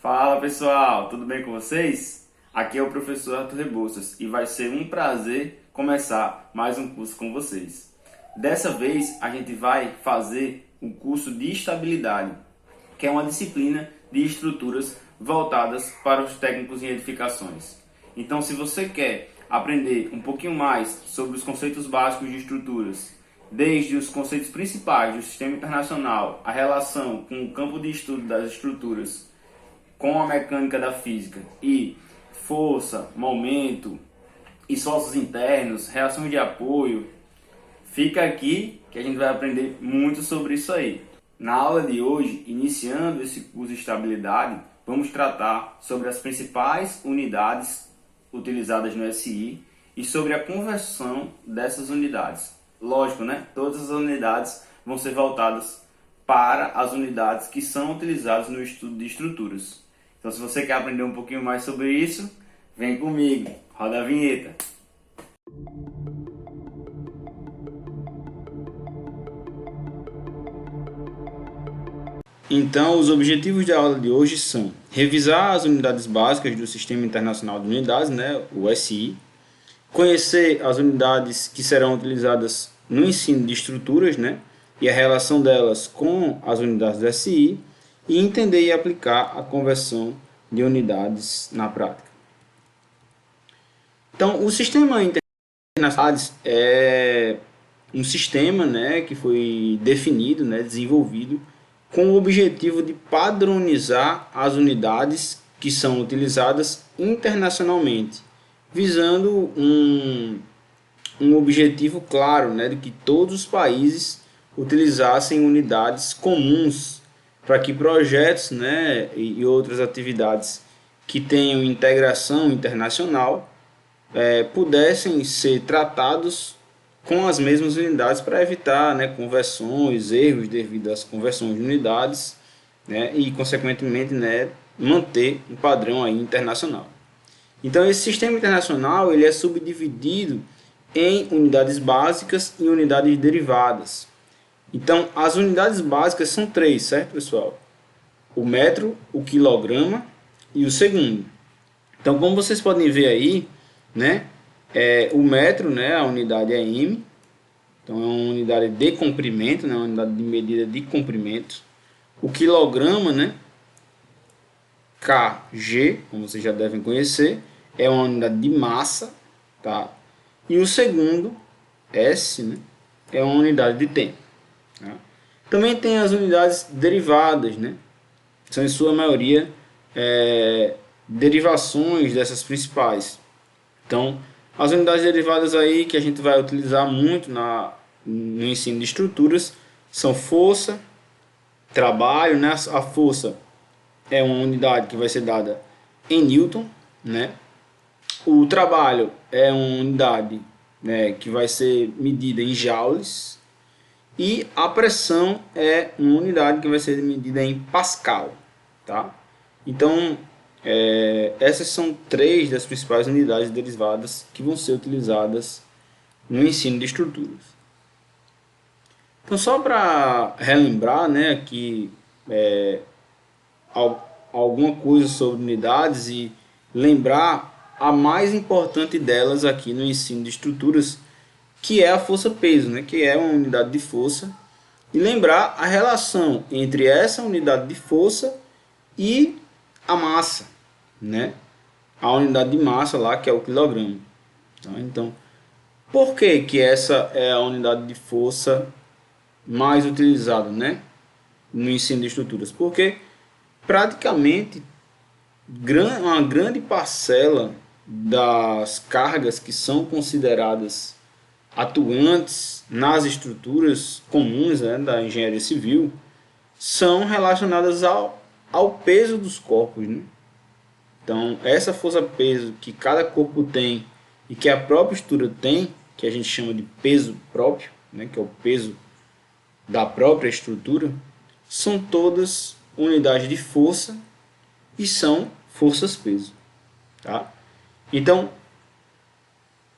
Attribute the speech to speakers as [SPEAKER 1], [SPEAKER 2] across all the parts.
[SPEAKER 1] Fala pessoal, tudo bem com vocês? Aqui é o professor Arthur Rebouças e vai ser um prazer começar mais um curso com vocês. Dessa vez a gente vai fazer o curso de estabilidade, que é uma disciplina de estruturas voltadas para os técnicos em edificações. Então, se você quer aprender um pouquinho mais sobre os conceitos básicos de estruturas, desde os conceitos principais do sistema internacional, a relação com o campo de estudo das estruturas, com a mecânica da física e força, momento, esforços internos, reações de apoio, fica aqui que a gente vai aprender muito sobre isso aí. Na aula de hoje, iniciando esse curso de estabilidade, vamos tratar sobre as principais unidades utilizadas no SI e sobre a conversão dessas unidades. Lógico, né? Todas as unidades vão ser voltadas para as unidades que são utilizadas no estudo de estruturas. Então, se você quer aprender um pouquinho mais sobre isso, vem comigo. Roda a vinheta. Então, os objetivos da aula de hoje são revisar as unidades básicas do Sistema Internacional de Unidades, né, o SI, conhecer as unidades que serão utilizadas no ensino de estruturas, né, e a relação delas com as unidades do SI, e entender e aplicar a conversão de unidades na prática. Então, o Sistema Internacional é um sistema, né, que foi definido, né, desenvolvido com o objetivo de padronizar as unidades que são utilizadas internacionalmente, visando um objetivo claro, né, de que todos os países utilizassem unidades comuns para que projetos, né, e outras atividades que tenham integração internacional pudessem ser tratados com as mesmas unidades para evitar, né, conversões, erros devido às conversões de unidades, né, e, consequentemente, né, manter um padrão aí internacional. Então, esse sistema internacional ele é subdividido em unidades básicas e unidades derivadas. Então, as unidades básicas são três, certo, pessoal? O metro, o quilograma e o segundo. Então, como vocês podem ver aí, né, o metro, né, a unidade é M. Então, é uma unidade de comprimento, né, uma unidade de medida de comprimento. O quilograma, né, kg, como vocês já devem conhecer, é uma unidade de massa, tá? E o segundo, S, né, é uma unidade de tempo. Também tem as unidades derivadas, né? São em sua maioria derivações dessas principais. Então, as unidades derivadas aí que a gente vai utilizar muito no ensino de estruturas são força, trabalho, né? A força é uma unidade que vai ser dada em Newton, né? O trabalho é uma unidade, né, que vai ser medida em joules. E a pressão é uma unidade que vai ser medida em Pascal. Tá? Então, essas são três das principais unidades derivadas que vão ser utilizadas no ensino de estruturas. Então, só para relembrar, né, aqui, alguma coisa sobre unidades e lembrar a mais importante delas aqui no ensino de estruturas, que é a força-peso, né? Que é uma unidade de força, e lembrar a relação entre essa unidade de força e a massa, né? A unidade de massa lá, que é o quilograma. Tá? Então, por que essa é a unidade de força mais utilizada, né, no ensino de estruturas? Porque praticamente uma grande parcela das cargas que são consideradas atuantes nas estruturas comuns, né, da engenharia civil são relacionadas ao peso dos corpos, né? Então, essa força-peso que cada corpo tem e que a própria estrutura tem, que a gente chama de peso próprio, né, que é o peso da própria estrutura, são todas unidades de força e são forças-peso. Tá? Então,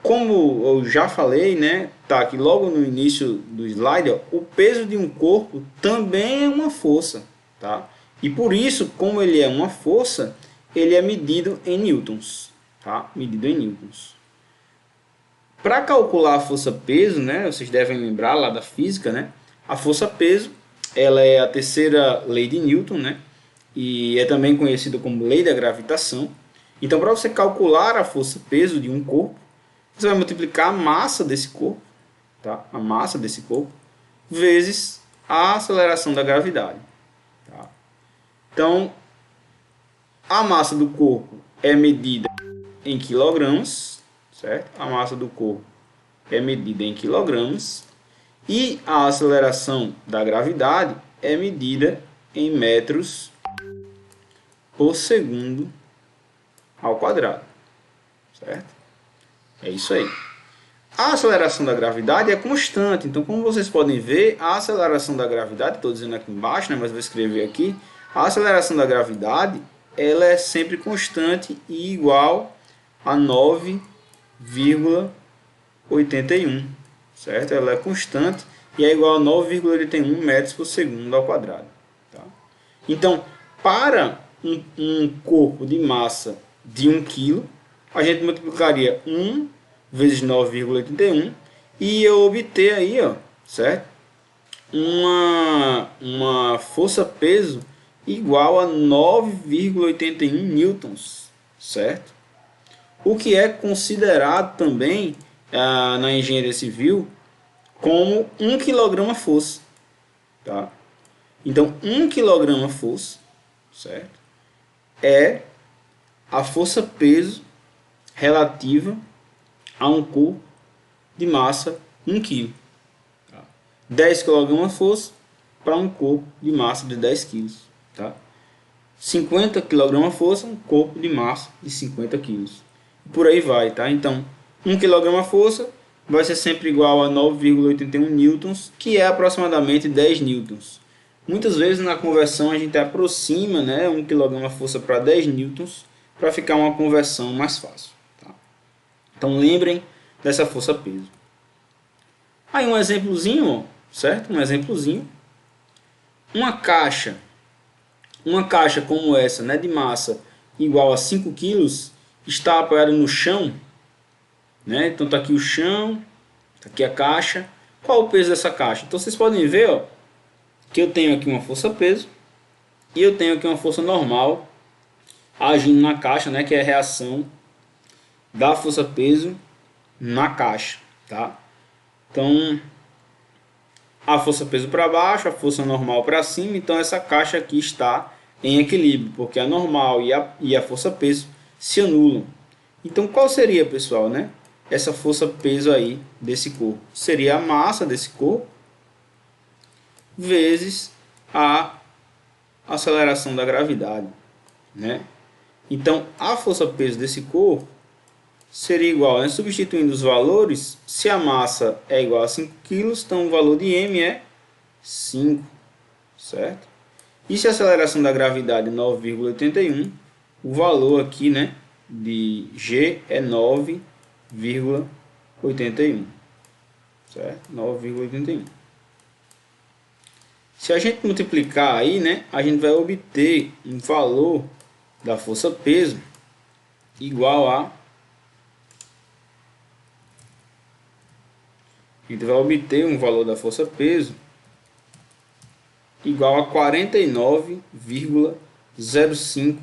[SPEAKER 1] como eu já falei, né, tá aqui logo no início do slide, ó, o peso de um corpo também é uma força, tá? E por isso, como ele é uma força, ele é medido em newtons, tá? Medido em newtons. Para calcular a força-peso, né, vocês devem lembrar lá da física, né? A força-peso, ela é a terceira lei de Newton, né? E é também conhecida como lei da gravitação. Então, para você calcular a força-peso de um corpo, você vai multiplicar a massa desse corpo, tá? A massa desse corpo, vezes a aceleração da gravidade. Tá? Então, a massa do corpo é medida em quilogramas, certo? A massa do corpo é medida em quilogramas e a aceleração da gravidade é medida em metros por segundo ao quadrado, certo? É isso aí. A aceleração da gravidade é constante, então como vocês podem ver, a aceleração da gravidade, estou dizendo aqui embaixo, né, mas vou escrever aqui, a aceleração da gravidade ela é sempre constante e igual a 9,81, certo? Ela é constante e é igual a 9,81 metros por segundo ao quadrado. Tá? Então, para um corpo de massa de 1 kg, a gente multiplicaria 1 vezes 9,81 e eu obter aí, ó, certo? Uma força-peso igual a 9,81 newtons, certo? O que é considerado também na engenharia civil como 1 kg força, tá? Então, 1 kg força, certo? É a força-peso relativa a um corpo de massa 1 kg. Tá? 10 kg força para um corpo de massa de 10 kg. Tá? 50 kg força, um corpo de massa de 50 kg. Por aí vai, tá? Então, 1 kg força vai ser sempre igual a 9,81 newtons, que é aproximadamente 10 newtons. Muitas vezes na conversão a gente aproxima, né, 1 kg força para 10 newtons para ficar uma conversão mais fácil. Tá? Então lembrem dessa força-peso. Aí um exemplozinho, ó, certo? Um exemplozinho. Uma caixa como essa, né, de massa igual a 5 kg, está apoiada no chão, né? Então está aqui o chão, está aqui a caixa. Qual o peso dessa caixa? Então vocês podem ver, ó, que eu tenho aqui uma força-peso e eu tenho aqui uma força normal agindo na caixa, né, que é a reação da força-peso na caixa, tá? Então, a força-peso para baixo, a força normal para cima, então essa caixa aqui está em equilíbrio, porque a normal e a força-peso se anulam. Então, qual seria, pessoal, né? Essa força-peso aí desse corpo? Seria a massa desse corpo vezes a aceleração da gravidade, né? Então, a força-peso desse corpo seria igual, né? Substituindo os valores, se a massa é igual a 5 kg, então o valor de m é 5, certo? E se a aceleração da gravidade é 9,81, o valor aqui, né, de g é 9,81, certo? 9,81. Se a gente multiplicar aí, né, a gente vai obter um valor da força-peso igual a... A gente vai obter um valor da força-peso igual a 49,05.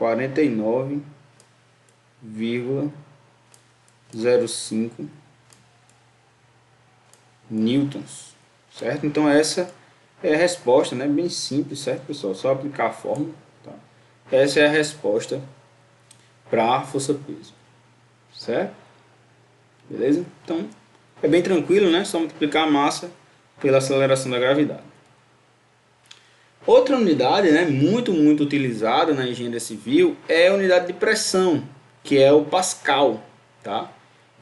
[SPEAKER 1] 49,05 newtons, certo? Então essa é a resposta, né? Bem simples, certo, pessoal? Só aplicar a fórmula, tá? Essa é a resposta para a força-peso, certo? Beleza? Então é bem tranquilo, né? Só multiplicar a massa pela aceleração da gravidade. Outra unidade, né, muito utilizada na engenharia civil é a unidade de pressão, que é o Pascal, tá?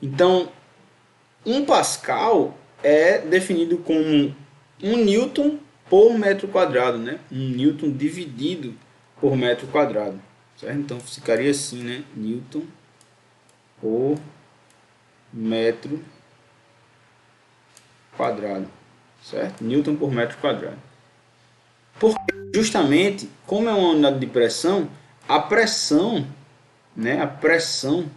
[SPEAKER 1] Então, um Pascal é definido como 1 Newton por metro quadrado, né? 1 Newton dividido por metro quadrado, certo? Então ficaria assim, né? Newton por metro quadrado, certo? Newton por metro quadrado. Por quê? Justamente, como é uma unidade de pressão, a pressão, né, a pressão,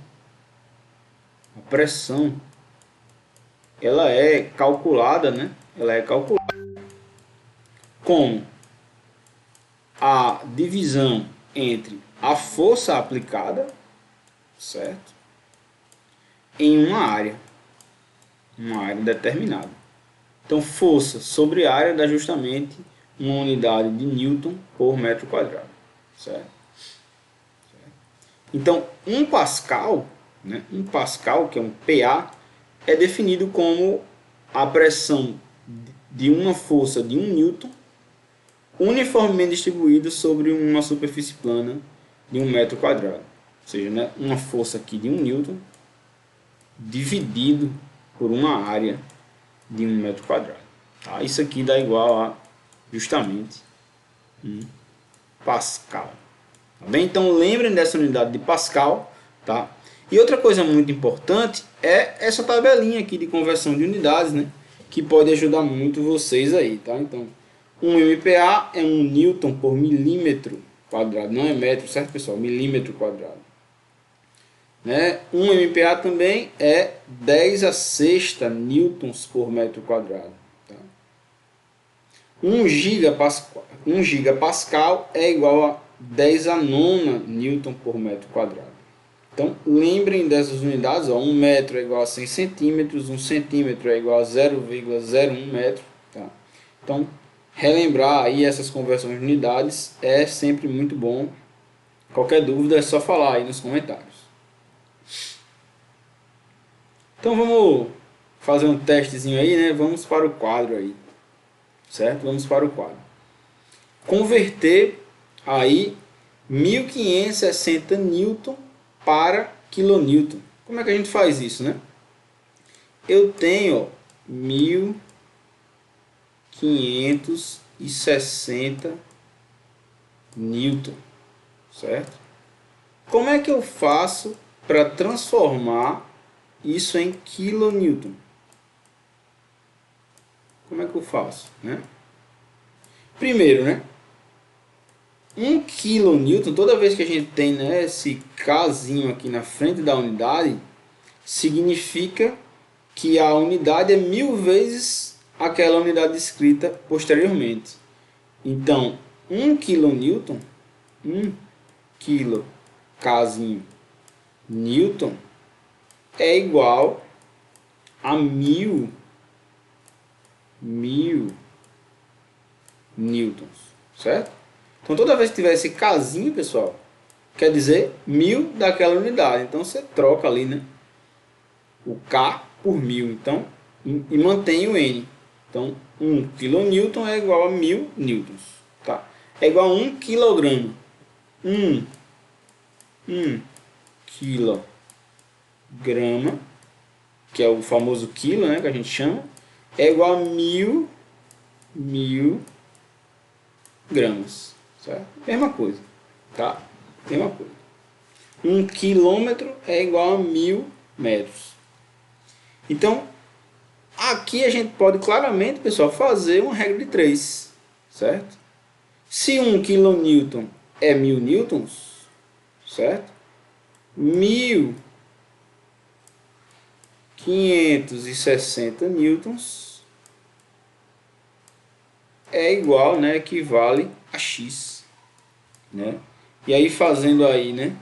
[SPEAKER 1] ela é calculada, né? Ela é calculada como a divisão entre a força aplicada, certo? Em uma área determinada. Então, força sobre área dá justamente uma unidade de Newton por metro quadrado, certo? Então, 1 Pascal, né, 1 Pascal, que é um PA, é definido como a pressão de uma força de 1 Newton uniformemente distribuída sobre uma superfície plana de 1 metro quadrado. Ou seja, né, uma força aqui de 1 Newton dividido por uma área de 1 metro quadrado. Tá? Isso aqui dá igual a justamente 1 Pascal. Tá bem? Então lembrem dessa unidade de Pascal. Tá? E outra coisa muito importante é essa tabelinha aqui de conversão de unidades, né? Que pode ajudar muito vocês aí. Tá? Então, 1 MPa é 1 Newton por milímetro quadrado. Não é metro, certo, pessoal? Milímetro quadrado. Né? 1 MPa também é 10 a sexta newtons por metro quadrado. Tá? 1 gigapascal é igual a 10 a nona newton por metro quadrado. Então, lembrem dessas unidades. Ó, 1 metro é igual a 100 centímetros, 1 centímetro é igual a 0,01 metro. Tá? Então, relembrar aí essas conversões de unidades é sempre muito bom. Qualquer dúvida é só falar aí nos comentários. Então vamos fazer um testezinho aí, né? Vamos para o quadro aí, certo? Vamos para o quadro. Converter aí 1560 newton para quilonewton. Como é que a gente faz isso, né? Eu tenho 1560 newton, certo? Como é que eu faço para transformar isso em quilonewton? Como é que eu faço, né? Primeiro, né? 1 quilonewton, toda vez que a gente tem, né, esse Kzinho aqui na frente da unidade, significa que a unidade é 1000 vezes aquela unidade escrita posteriormente. Então, 1 quilonewton, 1 quilo Kzinho newton é igual a 1000 newtons, certo? Então toda vez que tiver esse Kzinho, pessoal, quer dizer 1000 daquela unidade. Então você troca ali, né, o K por 1000, então, e mantém o N. Então 1 kN é igual a 1000 newtons, tá? É igual a 1 quilograma. 1 quilograma, que é o famoso quilo, né, que a gente chama, é igual a 1000 gramas, certo? Mesma coisa, tá? Mesma coisa. 1 quilômetro é igual a 1000 metros. Então, aqui a gente pode claramente, pessoal, fazer uma regra de 3, certo? Se 1 kN é 1000 newtons, certo? 1560 newtons é igual, né, equivale a X, né? E aí fazendo aí, né,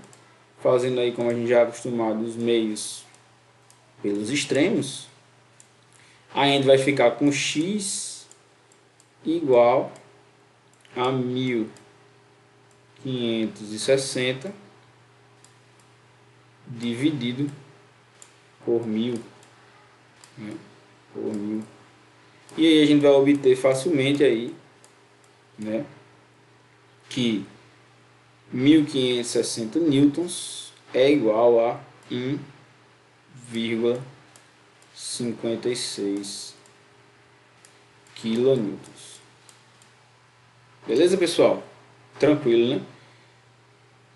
[SPEAKER 1] fazendo aí como a gente já é acostumado os meios pelos extremos, a gente vai ficar com X igual a 1560 dividido por 1000, né? Por 1000. E aí a gente vai obter facilmente aí, né, que 1560 newtons é igual a 1,56 quilonewtons. Beleza, pessoal? Tranquilo, né?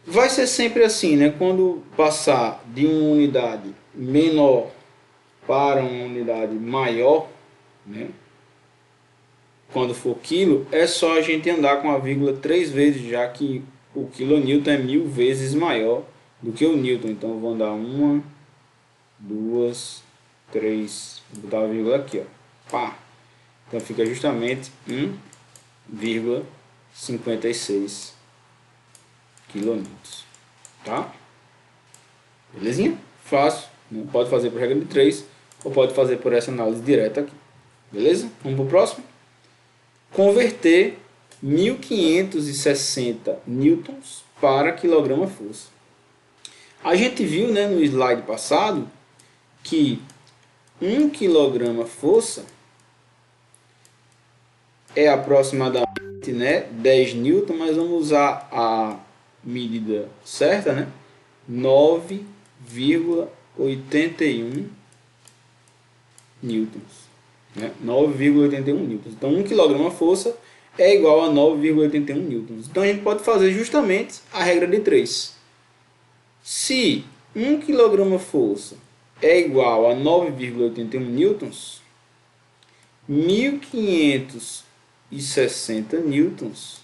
[SPEAKER 1] Vai ser sempre assim, né? Quando passar de uma unidade menor para uma unidade maior, né, quando for quilo, é só a gente andar com a vírgula 3 vezes, já que o quilonewton é 1000 vezes maior do que o newton. Então eu vou andar 1, 2, 3, vou botar a vírgula aqui, ó. Pá. Então fica justamente 1,56 quilonewtons, tá? Belezinha? Fácil, né? Pode fazer por regra de 3 ou pode fazer por essa análise direta aqui. Beleza? Vamos para o próximo. Converter 1560 newtons para quilograma-força. A gente viu, né, no slide passado que 1 quilograma-força é aproximadamente, né, 10 newton, mas vamos usar a medida certa, né? 9,81 newtons. Né? 9,81 newtons. Então 1 quilograma-força é igual a 9,81 newtons. Então a gente pode fazer justamente a regra de 3. Se 1 quilograma-força é igual a 9,81 newtons, 1560 newtons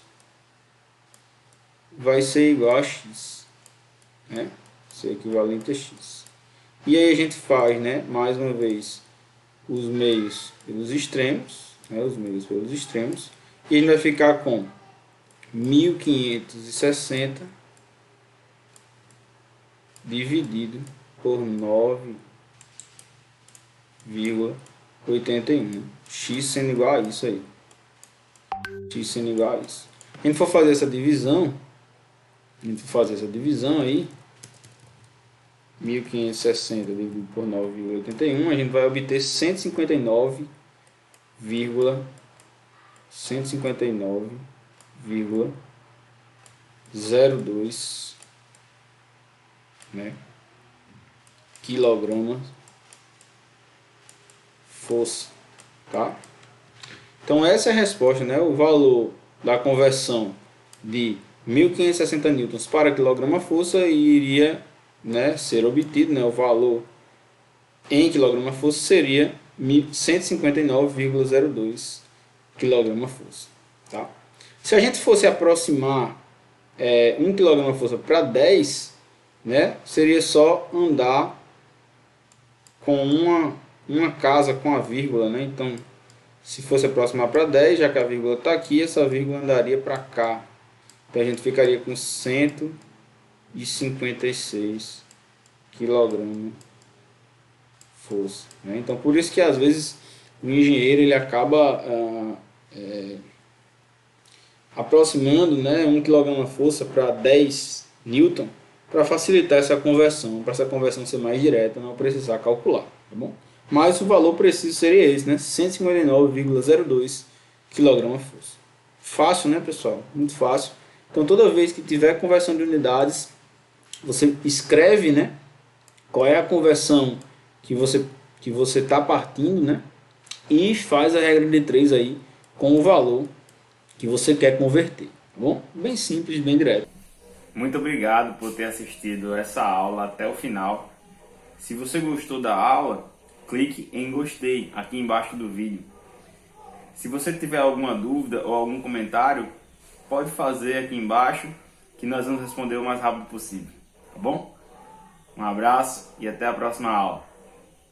[SPEAKER 1] vai ser igual a x, né? Ser equivalente a x. E aí a gente faz, né, mais uma vez, os meios pelos extremos, né, e a gente vai ficar com 1560 dividido por 9,81, x sendo igual a isso aí, x sendo igual a isso. A gente for fazer essa divisão, aí, 1560 dividido por 9,81, a gente vai obter 159,02, né, quilogramas força, tá? Então essa é a resposta, né? O valor da conversão de 1560 newtons para quilograma-força iria, né, ser obtido, né, o valor em quilograma-força seria 159,02 quilograma-força, tá? Se a gente fosse aproximar 1 quilograma-força para 10, né, seria só andar com uma casa com a vírgula, né? Então, se fosse aproximar para 10, já que a vírgula está aqui, essa vírgula andaria para cá. Então a gente ficaria com 156 kg força, né? Então por isso que às vezes o engenheiro ele acaba aproximando, né, 1 kg força para 10 Newton para facilitar essa conversão, para essa conversão ser mais direta, não precisar calcular, tá bom? Mas o valor preciso seria esse, né? 159,02 kg força. Fácil, né, pessoal? Muito fácil. Então toda vez que tiver conversão de unidades, você escreve, né, qual é a conversão que você está partindo, né, e faz a regra de 3 aí com o valor que você quer converter, tá bom? Bem simples, bem direto.
[SPEAKER 2] Muito obrigado por ter assistido essa aula até o final. Se você gostou da aula, clique em gostei aqui embaixo do vídeo. Se você tiver alguma dúvida ou algum comentário, pode fazer aqui embaixo que nós vamos responder o mais rápido possível, tá bom? Um abraço e até a próxima aula.